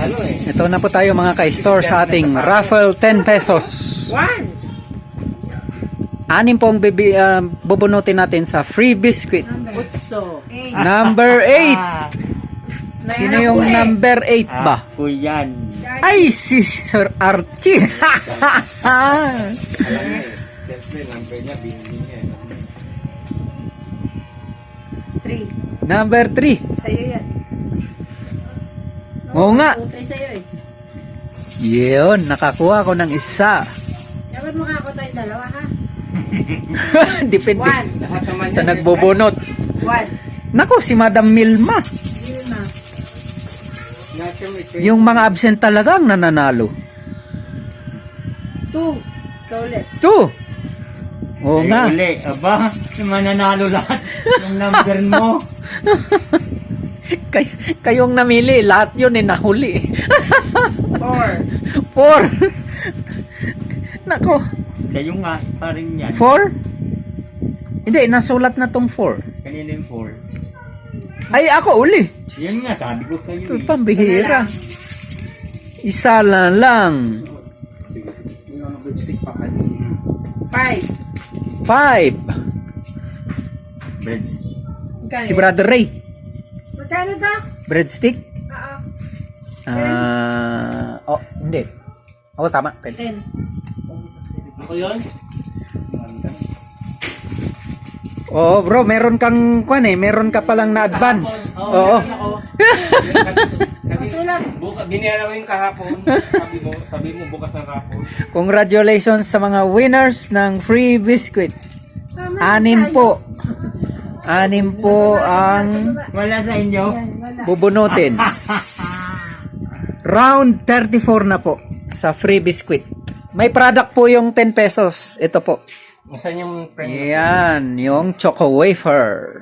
ano eh. Ito na po tayo mga ka-store sa ating raffle 10 pesos. 1. Anim pong bubunutin natin sa free biscuit. Utso. Number 8. Sino yung number 8 ba? Ako yan. Ay, si Sir Archie. Siyempre, number niya, binigyan niya. 3. Number 3. Sa'yo yan. Oo nga. 2, 3 sa'yo eh. Yun, nakakuha ko ng isa. Dapat makakot tayong dalawa ha. Depende Lahat naman sa yan. nagbubunot. 1. Nako, si Madam Milma. Lima. Lahat yan may Yung mga absent talagang nananalo. 2. Ikaw ulit. 2. Oo nga. Uli. Aba, mananalo lahat yung number mo. Kayong namili, lahat yun eh nahuli. 4. 4. Nako, Kayo nga, pa rin yan. 4? Hindi, nasulat na tong 4. Kanina yung 4. Ay, ako uli. Yan nga, sabi ko sa'yo Ito, eh. pambihira. Isa na lang. Yung breadstick pa kayo. 5. 5. Breads. Magkano? Si Brother Ray. Magkano to? Breadstick? Oo. Hindi. Oo, tama. 10. Ako yun? Oo, bro, meron kang meron ka palang na advance. Oo. Masulat. Binayaran ko yung kahapon. Sabi mo bukas ng kahapon. Congratulations sa mga winners ng free biscuit. Anim po. Anim po ang Wala sa inyo? Yan, wala. bubunutin. Round 34 na po sa free biscuit. May product po yung 10 pesos. Ito po. Saan yung friend? Yan, yung choco wafer.